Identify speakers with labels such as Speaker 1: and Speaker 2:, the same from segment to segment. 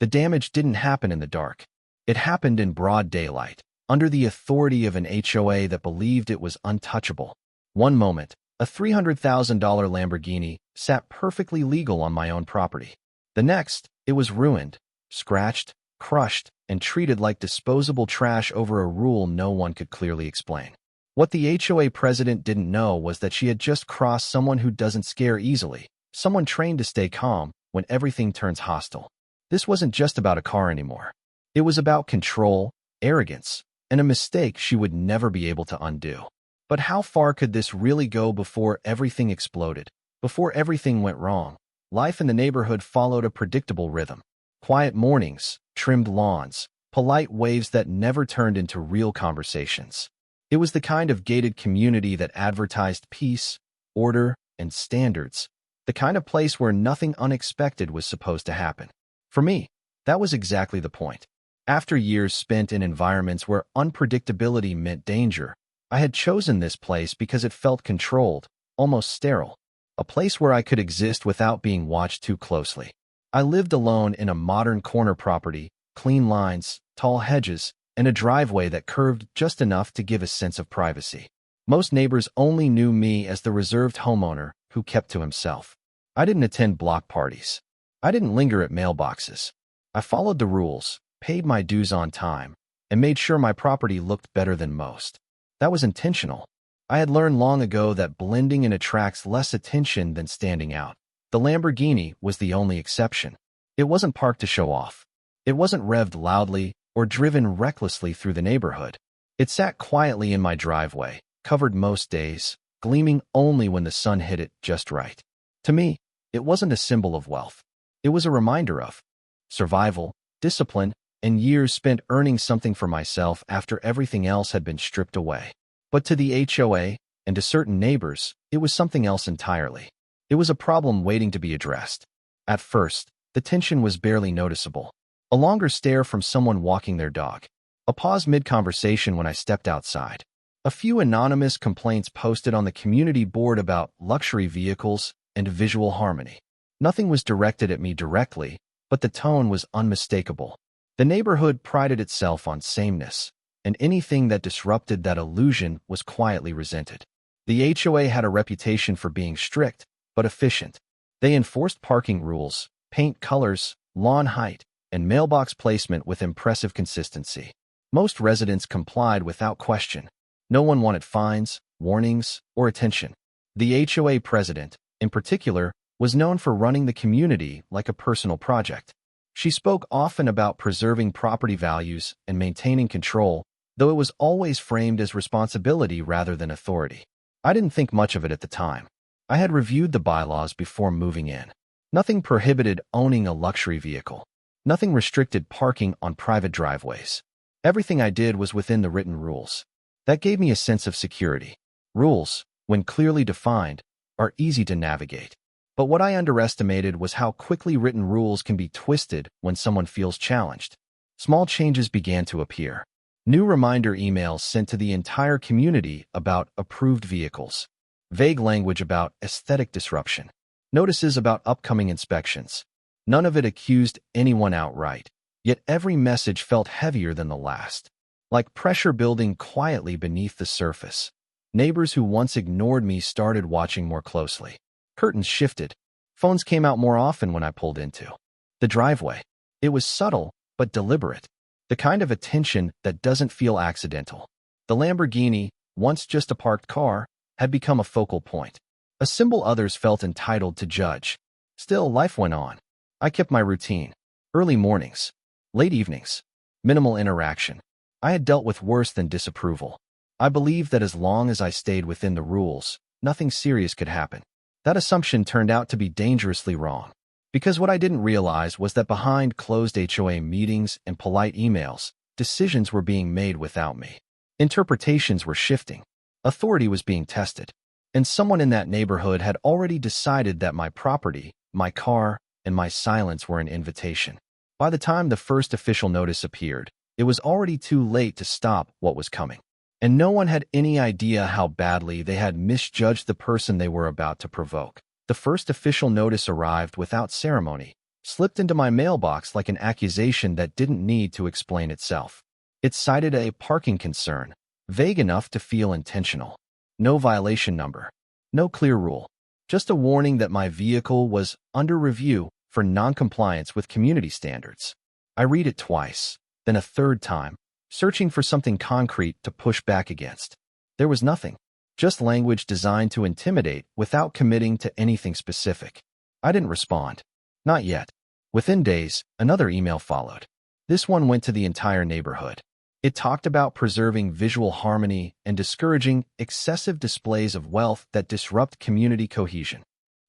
Speaker 1: The damage didn't happen in the dark. It happened in broad daylight, under the authority of an HOA that believed it was untouchable. One moment, a $300,000 Lamborghini sat perfectly legal on my own property. The next, it was ruined, scratched, crushed, and treated like disposable trash over a rule no one could clearly explain. What the HOA president didn't know was that she had just crossed someone who doesn't scare easily, someone trained to stay calm when everything turns hostile. This wasn't just about a car anymore. It was about control, arrogance, and a mistake she would never be able to undo. But how far could this really go before everything exploded? Before everything went wrong, life in the neighborhood followed a predictable rhythm. Quiet mornings, trimmed lawns, polite waves that never turned into real conversations. It was the kind of gated community that advertised peace, order, and standards, the kind of place where nothing unexpected was supposed to happen. For me, that was exactly the point. After years spent in environments where unpredictability meant danger, I had chosen this place because it felt controlled, almost sterile, a place where I could exist without being watched too closely. I lived alone in a modern corner property, clean lines, tall hedges, and a driveway that curved just enough to give a sense of privacy. Most neighbors only knew me as the reserved homeowner who kept to himself. I didn't attend block parties. I didn't linger at mailboxes. I followed the rules, paid my dues on time, and made sure my property looked better than most. That was intentional. I had learned long ago that blending in attracts less attention than standing out. The Lamborghini was the only exception. It wasn't parked to show off. It wasn't revved loudly or driven recklessly through the neighborhood. It sat quietly in my driveway, covered most days, gleaming only when the sun hit it just right. To me, it wasn't a symbol of wealth. It was a reminder of survival, discipline, and years spent earning something for myself after everything else had been stripped away. But to the HOA, and to certain neighbors, it was something else entirely. It was a problem waiting to be addressed. At first, the tension was barely noticeable. A longer stare from someone walking their dog. A pause mid-conversation when I stepped outside. A few anonymous complaints posted on the community board about luxury vehicles and visual harmony. Nothing was directed at me directly, but the tone was unmistakable. The neighborhood prided itself on sameness, and anything that disrupted that illusion was quietly resented. The HOA had a reputation for being strict, but efficient. They enforced parking rules, paint colors, lawn height, and mailbox placement with impressive consistency. Most residents complied without question. No one wanted fines, warnings, or attention. The HOA president, in particular, was known for running the community like a personal project. She spoke often about preserving property values and maintaining control, though it was always framed as responsibility rather than authority. I didn't think much of it at the time. I had reviewed the bylaws before moving in. Nothing prohibited owning a luxury vehicle. Nothing restricted parking on private driveways. Everything I did was within the written rules. That gave me a sense of security. Rules, when clearly defined, are easy to navigate. But what I underestimated was how quickly written rules can be twisted when someone feels challenged. Small changes began to appear. New reminder emails sent to the entire community about approved vehicles. Vague language about aesthetic disruption. Notices about upcoming inspections. None of it accused anyone outright, yet every message felt heavier than the last. Like pressure building quietly beneath the surface. Neighbors who once ignored me started watching more closely. Curtains shifted. Phones came out more often when I pulled into the driveway. It was subtle, but deliberate. The kind of attention that doesn't feel accidental. The Lamborghini, once just a parked car, had become a focal point. A symbol others felt entitled to judge. Still, life went on. I kept my routine. Early mornings. Late evenings. Minimal interaction. I had dealt with worse than disapproval. I believed that as long as I stayed within the rules, nothing serious could happen. That assumption turned out to be dangerously wrong. Because what I didn't realize was that behind closed HOA meetings and polite emails, decisions were being made without me. Interpretations were shifting. Authority was being tested. And someone in that neighborhood had already decided that my property, my car, and my silence were an invitation. By the time the first official notice appeared, it was already too late to stop what was coming. And no one had any idea how badly they had misjudged the person they were about to provoke. The first official notice arrived without ceremony, slipped into my mailbox like an accusation that didn't need to explain itself. It cited a parking concern, vague enough to feel intentional. No violation number. No clear rule. Just a warning that my vehicle was under review for non-compliance with community standards. I read it twice, then a third time, searching for something concrete to push back against. There was nothing. Just language designed to intimidate without committing to anything specific. I didn't respond. Not yet. Within days, another email followed. This one went to the entire neighborhood. It talked about preserving visual harmony and discouraging excessive displays of wealth that disrupt community cohesion.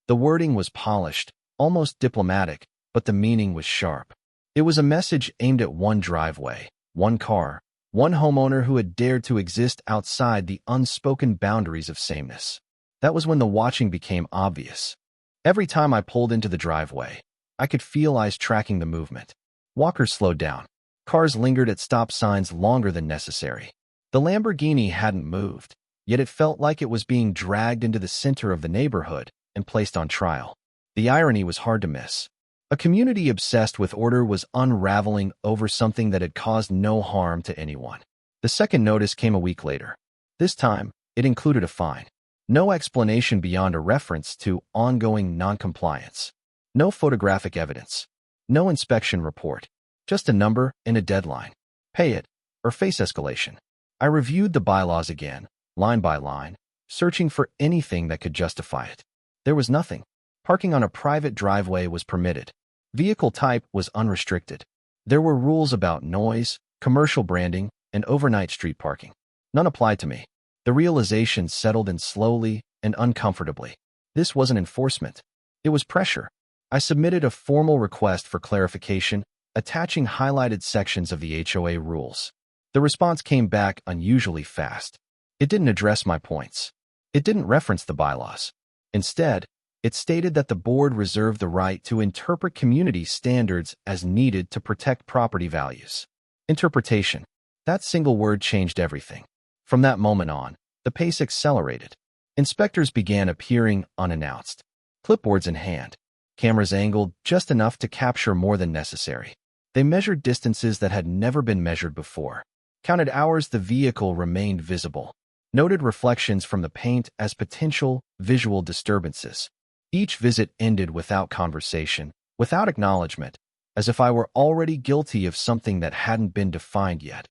Speaker 1: The wording was polished, almost diplomatic, but the meaning was sharp. It was a message aimed at one driveway, one car, one homeowner who had dared to exist outside the unspoken boundaries of sameness. That was when the watching became obvious. Every time I pulled into the driveway, I could feel eyes tracking the movement. Walkers slowed down. Cars lingered at stop signs longer than necessary. The Lamborghini hadn't moved, yet it felt like it was being dragged into the center of the neighborhood and placed on trial. The irony was hard to miss. A community obsessed with order was unraveling over something that had caused no harm to anyone. The second notice came a week later. This time, it included a fine. No explanation beyond a reference to ongoing noncompliance. No photographic evidence. No inspection report. Just a number and a deadline. Pay it, or face escalation. I reviewed the bylaws again, line by line, searching for anything that could justify it. There was nothing. Parking on a private driveway was permitted. Vehicle type was unrestricted. There were rules about noise, commercial branding, and overnight street parking. None applied to me. The realization settled in slowly and uncomfortably. This wasn't enforcement. It was pressure. I submitted a formal request for clarification, attaching highlighted sections of the HOA rules. The response came back unusually fast. It didn't address my points. It didn't reference the bylaws. Instead, it stated that the board reserved the right to interpret community standards as needed to protect property values. Interpretation. That single word changed everything. From that moment on, the pace accelerated. Inspectors began appearing unannounced. Clipboards in hand. Cameras angled just enough to capture more than necessary. They measured distances that had never been measured before. Counted hours the vehicle remained visible. Noted reflections from the paint as potential visual disturbances. Each visit ended without conversation, without acknowledgement, as if I were already guilty of something that hadn't been defined yet.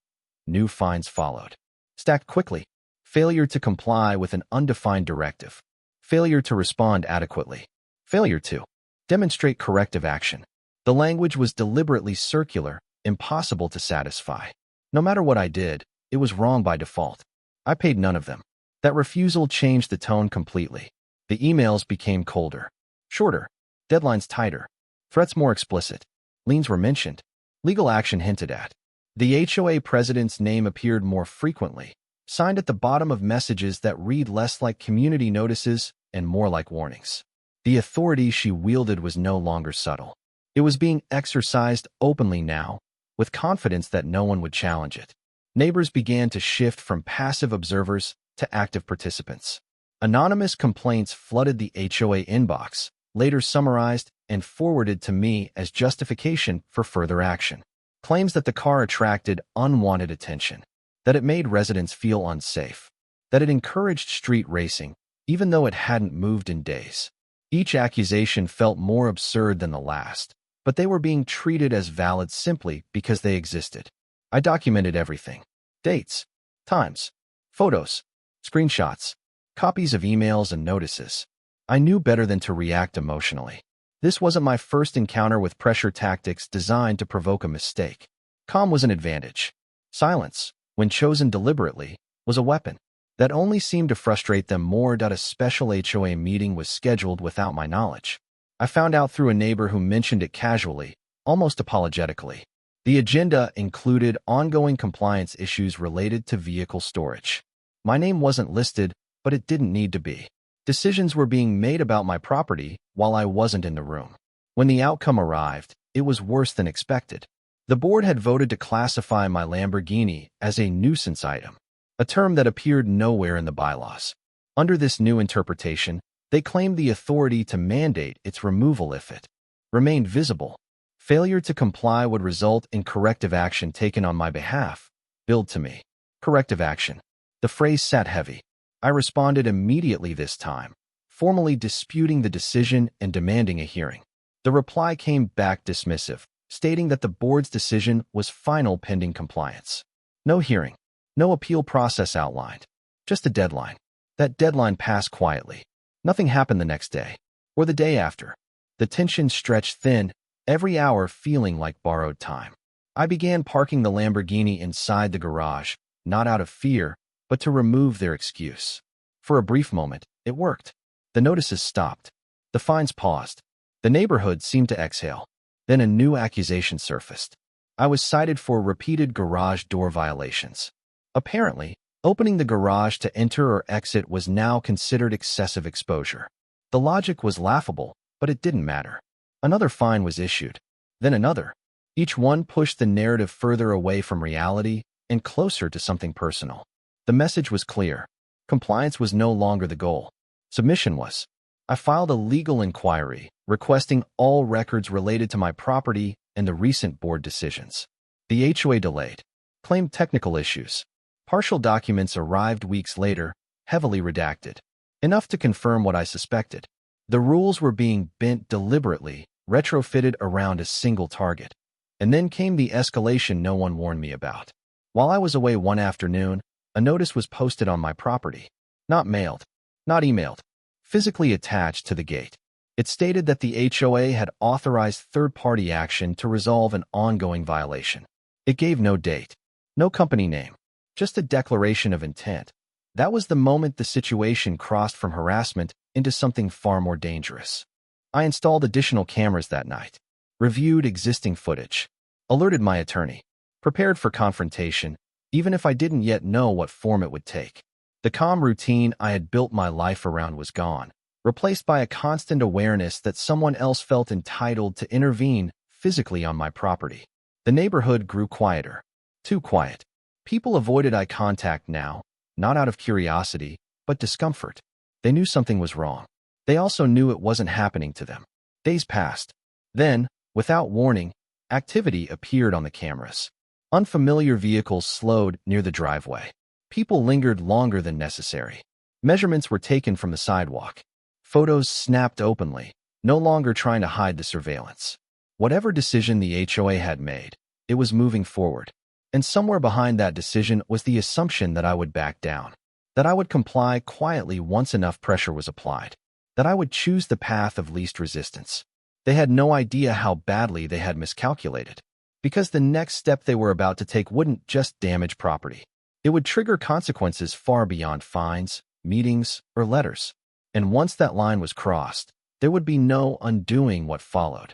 Speaker 1: New fines followed. Stacked quickly. Failure to comply with an undefined directive. Failure to respond adequately. Failure to demonstrate corrective action. The language was deliberately circular, impossible to satisfy. No matter what I did, it was wrong by default. I paid none of them. That refusal changed the tone completely. The emails became colder, shorter, deadlines tighter, threats more explicit. Liens were mentioned, legal action hinted at. The HOA president's name appeared more frequently, signed at the bottom of messages that read less like community notices and more like warnings. The authority she wielded was no longer subtle. It was being exercised openly now, with confidence that no one would challenge it. Neighbors began to shift from passive observers to active participants. Anonymous complaints flooded the HOA inbox, later summarized and forwarded to me as justification for further action. Claims that the car attracted unwanted attention, that it made residents feel unsafe, that it encouraged street racing, even though it hadn't moved in days. Each accusation felt more absurd than the last, but they were being treated as valid simply because they existed. I documented everything. Dates, times, photos, screenshots, copies of emails and notices. I knew better than to react emotionally. This wasn't my first encounter with pressure tactics designed to provoke a mistake. Calm was an advantage. Silence, when chosen deliberately, was a weapon. That only seemed to frustrate them more. A special HOA meeting was scheduled without my knowledge. I found out through a neighbor who mentioned it casually, almost apologetically. The agenda included ongoing compliance issues related to vehicle storage. My name wasn't listed, but it didn't need to be. Decisions were being made about my property while I wasn't in the room. When the outcome arrived, it was worse than expected. The board had voted to classify my Lamborghini as a nuisance item, a term that appeared nowhere in the bylaws. Under this new interpretation, they claimed the authority to mandate its removal if it remained visible. Failure to comply would result in corrective action taken on my behalf. Billed to me. Corrective action. The phrase sat heavy. I responded immediately this time, formally disputing the decision and demanding a hearing. The reply came back dismissive, stating that the board's decision was final pending compliance. No hearing. No appeal process outlined. Just a deadline. That deadline passed quietly. Nothing happened the next day, or the day after. The tension stretched thin, every hour feeling like borrowed time. I began parking the Lamborghini inside the garage, not out of fear, but to remove their excuse. For a brief moment, it worked. The notices stopped. The fines paused. The neighborhood seemed to exhale. Then a new accusation surfaced. I was cited for repeated garage door violations. Apparently, opening the garage to enter or exit was now considered excessive exposure. The logic was laughable, but it didn't matter. Another fine was issued. Then another. Each one pushed the narrative further away from reality and closer to something personal. The message was clear. Compliance was no longer the goal. Submission was. I filed a legal inquiry, requesting all records related to my property and the recent board decisions. The HOA delayed. Claimed technical issues. Partial documents arrived weeks later, heavily redacted. Enough to confirm what I suspected. The rules were being bent deliberately, retrofitted around a single target. And then came the escalation no one warned me about. While I was away one afternoon, a notice was posted on my property. Not mailed. Not emailed. Physically attached to the gate. It stated that the HOA had authorized third-party action to resolve an ongoing violation. It gave no date. No company name. Just a declaration of intent. That was the moment the situation crossed from harassment into something far more dangerous. I installed additional cameras that night, reviewed existing footage, alerted my attorney, prepared for confrontation, even if I didn't yet know what form it would take. The calm routine I had built my life around was gone, replaced by a constant awareness that someone else felt entitled to intervene physically on my property. The neighborhood grew quieter. Too quiet. People avoided eye contact now, not out of curiosity, but discomfort. They knew something was wrong. They also knew it wasn't happening to them. Days passed. Then, without warning, activity appeared on the cameras. Unfamiliar vehicles slowed near the driveway. People lingered longer than necessary. Measurements were taken from the sidewalk. Photos snapped openly, no longer trying to hide the surveillance. Whatever decision the HOA had made, it was moving forward. And somewhere behind that decision was the assumption that I would back down. That I would comply quietly once enough pressure was applied. That I would choose the path of least resistance. They had no idea how badly they had miscalculated. Because the next step they were about to take wouldn't just damage property. It would trigger consequences far beyond fines, meetings, or letters. And once that line was crossed, there would be no undoing what followed.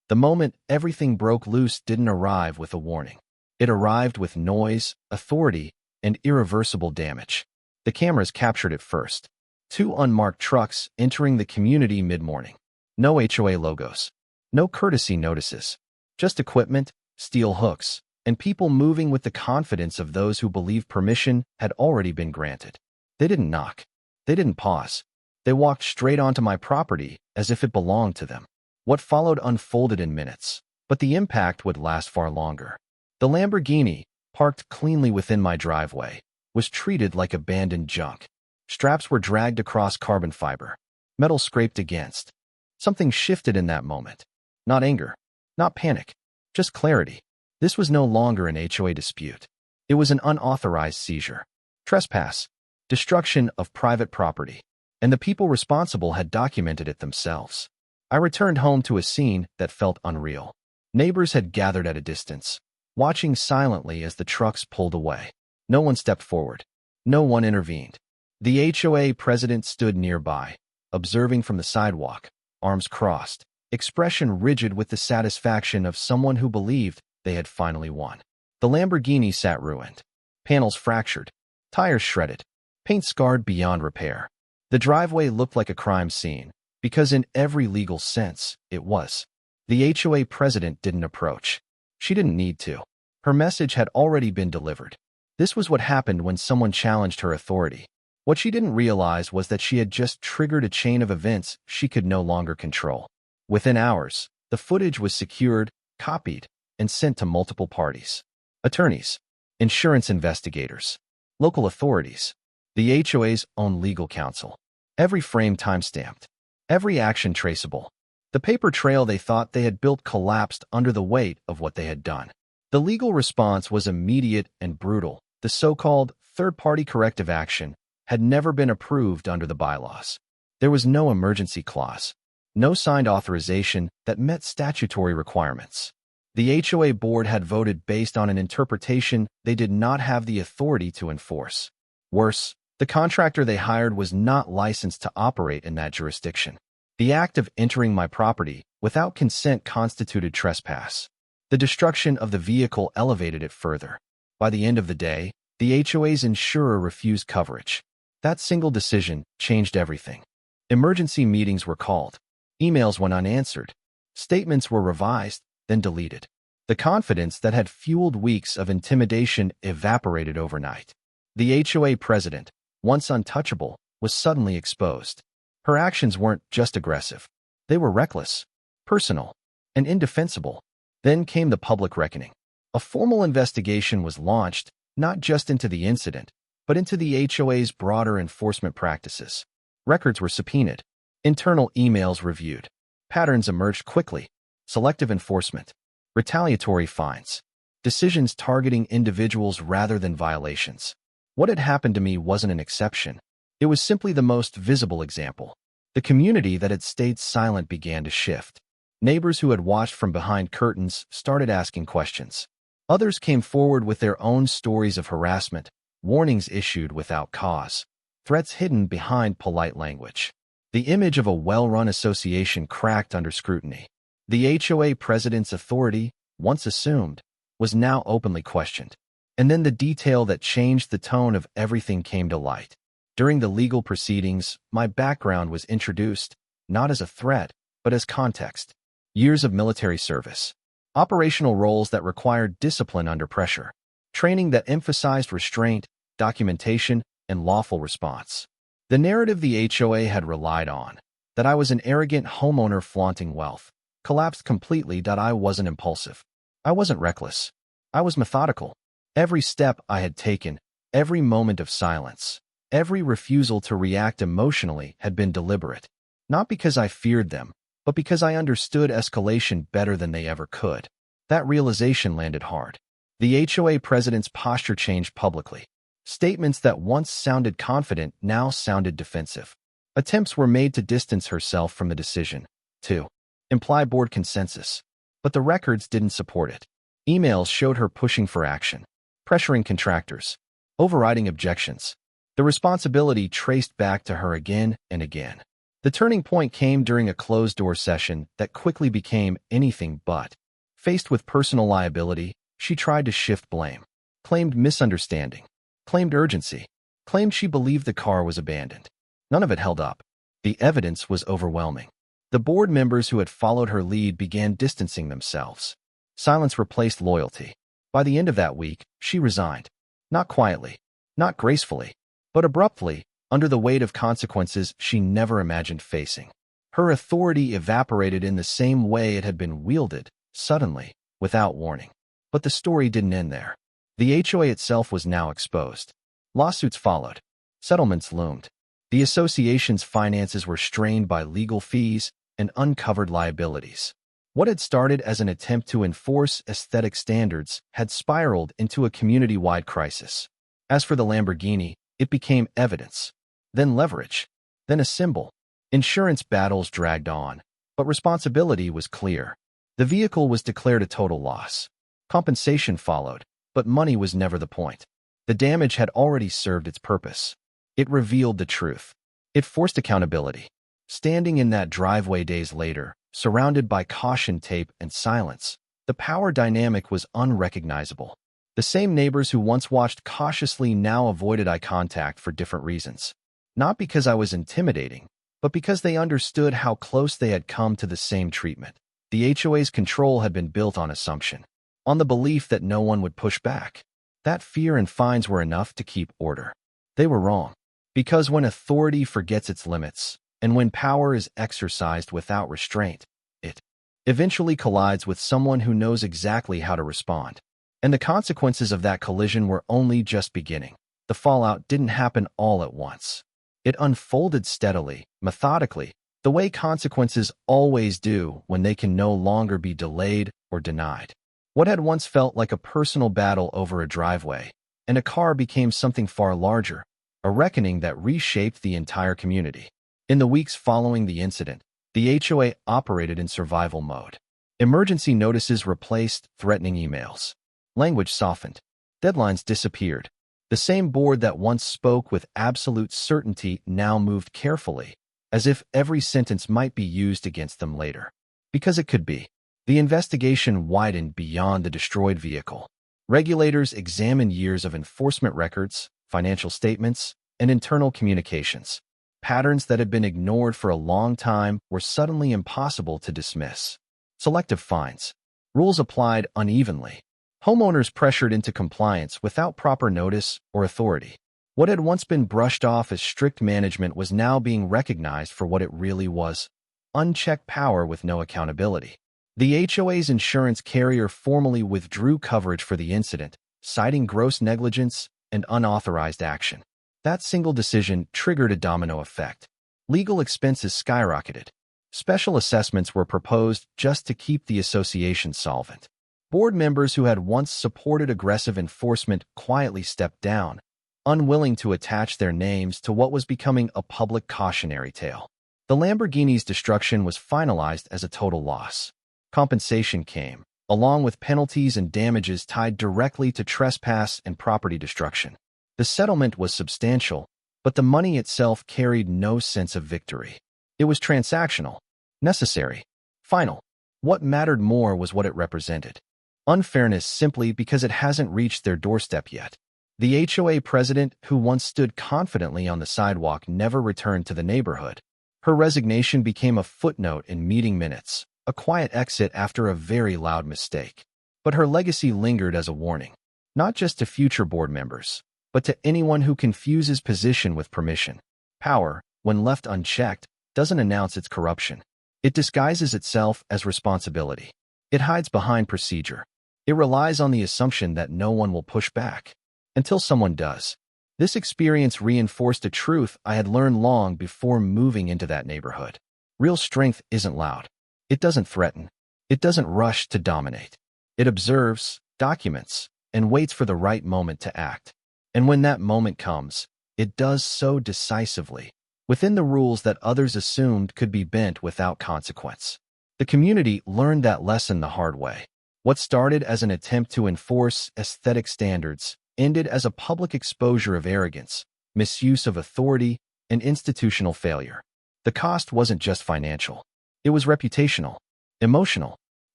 Speaker 1: The moment everything broke loose didn't arrive with a warning. It arrived with noise, authority, and irreversible damage. The cameras captured it first. 2 unmarked trucks entering the community mid-morning. No HOA logos. No courtesy notices. Just equipment, steel hooks, and people moving with the confidence of those who believed permission had already been granted. They didn't knock. They didn't pause. They walked straight onto my property as if it belonged to them. What followed unfolded in minutes, but the impact would last far longer. The Lamborghini, parked cleanly within my driveway, was treated like abandoned junk. Straps were dragged across carbon fiber. Metal scraped against. Something shifted in that moment. Not anger. Not panic. Just clarity. This was no longer an HOA dispute. It was an unauthorized seizure. Trespass. Destruction of private property. And the people responsible had documented it themselves. I returned home to a scene that felt unreal. Neighbors had gathered at a distance, watching silently as the trucks pulled away. No one stepped forward. No one intervened. The HOA president stood nearby, observing from the sidewalk, arms crossed, expression rigid with the satisfaction of someone who believed they had finally won. The Lamborghini sat ruined. Panels fractured. Tires shredded. Paint scarred beyond repair. The driveway looked like a crime scene, because in every legal sense, it was. The HOA president didn't approach. She didn't need to. Her message had already been delivered. This was what happened when someone challenged her authority. What she didn't realize was that she had just triggered a chain of events she could no longer control. Within hours, The footage was secured, copied, and sent to multiple parties: attorneys, insurance investigators, local authorities, the HOA's own legal counsel. Every frame timestamped, every action traceable. The paper trail they thought they had built collapsed under the weight of what they had done. The legal response was immediate and brutal. The so-called third-party corrective action had never been approved under the bylaws. There was no emergency clause, no signed authorization that met statutory requirements. The HOA board had voted based on an interpretation they did not have the authority to enforce. Worse, the contractor they hired was not licensed to operate in that jurisdiction. The act of entering my property without consent constituted trespass. The destruction of the vehicle elevated it further. By the end of the day, the HOA's insurer refused coverage. That single decision changed everything. Emergency meetings were called. Emails went unanswered. Statements were revised, then deleted. The confidence that had fueled weeks of intimidation evaporated overnight. The HOA president, once untouchable, was suddenly exposed. Her actions weren't just aggressive. They were reckless, personal, and indefensible. Then came the public reckoning. A formal investigation was launched, not just into the incident, but into the HOA's broader enforcement practices. Records were subpoenaed. Internal emails reviewed. Patterns emerged quickly: selective enforcement, retaliatory fines, decisions targeting individuals rather than violations. What had happened to me wasn't an exception. It was simply the most visible example. The community that had stayed silent began to shift. Neighbors who had watched from behind curtains started asking questions. Others came forward with their own stories of harassment, warnings issued without cause, threats hidden behind polite language. The image of a well-run association cracked under scrutiny. The HOA president's authority, once assumed, was now openly questioned. And then the detail that changed the tone of everything came to light. During the legal proceedings, my background was introduced, not as a threat, but as context. Years of military service, operational roles that required discipline under pressure, training that emphasized restraint, documentation, and lawful response. The narrative the HOA had relied on, that I was an arrogant homeowner flaunting wealth, collapsed completely. I wasn't impulsive. I wasn't reckless. I was methodical. Every step I had taken, every moment of silence, every refusal to react emotionally had been deliberate. Not because I feared them, but because I understood escalation better than they ever could. That realization landed hard. The HOA president's posture changed publicly. Statements that once sounded confident now sounded defensive. Attempts were made to distance herself from the decision, to imply board consensus. But the records didn't support it. Emails showed her pushing for action, pressuring contractors, overriding objections. The responsibility traced back to her again and again. The turning point came during a closed-door session that quickly became anything but. Faced with personal liability, she tried to shift blame, claimed misunderstanding, claimed urgency, claimed she believed the car was abandoned. None of it held up. The evidence was overwhelming. The board members who had followed her lead began distancing themselves. Silence replaced loyalty. By the end of that week, she resigned. Not quietly, not gracefully, but abruptly, under the weight of consequences she never imagined facing. Her authority evaporated in the same way it had been wielded, suddenly, without warning. But the story didn't end there. The HOA itself was now exposed. Lawsuits followed. Settlements loomed. The association's finances were strained by legal fees and uncovered liabilities. What had started as an attempt to enforce aesthetic standards had spiraled into a community-wide crisis. As for the Lamborghini, it became evidence, then leverage, then a symbol. Insurance battles dragged on, but responsibility was clear. The vehicle was declared a total loss. Compensation followed, but money was never the point. The damage had already served its purpose. It revealed the truth. It forced accountability. Standing in that driveway days later, surrounded by caution tape and silence, the power dynamic was unrecognizable. The same neighbors who once watched cautiously now avoided eye contact for different reasons. Not because I was intimidating, but because they understood how close they had come to the same treatment. The HOA's control had been built on assumption, on the belief that no one would push back. That fear and fines were enough to keep order. They were wrong. Because when authority forgets its limits, and when power is exercised without restraint, it eventually collides with someone who knows exactly how to respond. And the consequences of that collision were only just beginning. The fallout didn't happen all at once. It unfolded steadily, methodically, the way consequences always do when they can no longer be delayed or denied. What had once felt like a personal battle over a driveway and a car became something far larger, a reckoning that reshaped the entire community. In the weeks following the incident, the HOA operated in survival mode. Emergency notices replaced threatening emails. Language softened. Deadlines disappeared. The same board that once spoke with absolute certainty now moved carefully, as if every sentence might be used against them later. Because it could be. The investigation widened beyond the destroyed vehicle. Regulators examined years of enforcement records, financial statements, and internal communications. Patterns that had been ignored for a long time were suddenly impossible to dismiss. Selective fines. Rules applied unevenly. Homeowners pressured into compliance without proper notice or authority. What had once been brushed off as strict management was now being recognized for what it really was: unchecked power with no accountability. The HOA's insurance carrier formally withdrew coverage for the incident, citing gross negligence and unauthorized action. That single decision triggered a domino effect. Legal expenses skyrocketed. Special assessments were proposed just to keep the association solvent. Board members who had once supported aggressive enforcement quietly stepped down, unwilling to attach their names to what was becoming a public cautionary tale. The Lamborghini's destruction was finalized as a total loss. Compensation came, along with penalties and damages tied directly to trespass and property destruction. The settlement was substantial, but the money itself carried no sense of victory. It was transactional, necessary, final. What mattered more was what it represented. Unfairness simply because it hasn't reached their doorstep yet. The HOA president, who once stood confidently on the sidewalk, never returned to the neighborhood. Her resignation became a footnote in meeting minutes, a quiet exit after a very loud mistake. But her legacy lingered as a warning, not just to future board members, but to anyone who confuses position with permission. Power, when left unchecked, doesn't announce its corruption. It disguises itself as responsibility. It hides behind procedure. It relies on the assumption that no one will push back. Until someone does. This experience reinforced a truth I had learned long before moving into that neighborhood. Real strength isn't loud. It doesn't threaten. It doesn't rush to dominate. It observes, documents, and waits for the right moment to act. And when that moment comes, it does so decisively, within the rules that others assumed could be bent without consequence. The community learned that lesson the hard way. What started as an attempt to enforce aesthetic standards ended as a public exposure of arrogance, misuse of authority, and institutional failure. The cost wasn't just financial. It was reputational, emotional,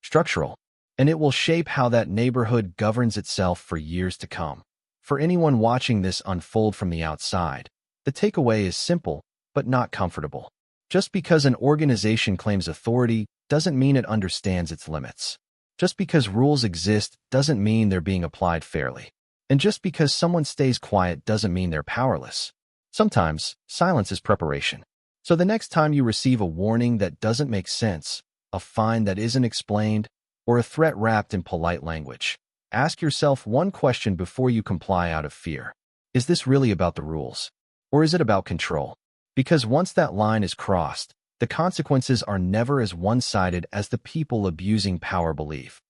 Speaker 1: structural, and it will shape how that neighborhood governs itself for years to come. For anyone watching this unfold from the outside, the takeaway is simple, but not comfortable. Just because an organization claims authority doesn't mean it understands its limits. Just because rules exist doesn't mean they're being applied fairly. And just because someone stays quiet doesn't mean they're powerless. Sometimes, silence is preparation. So the next time you receive a warning that doesn't make sense, a fine that isn't explained, or a threat wrapped in polite language, ask yourself one question before you comply out of fear. Is this really about the rules? Or is it about control? Because once that line is crossed, the consequences are never as one-sided as the people abusing power believe.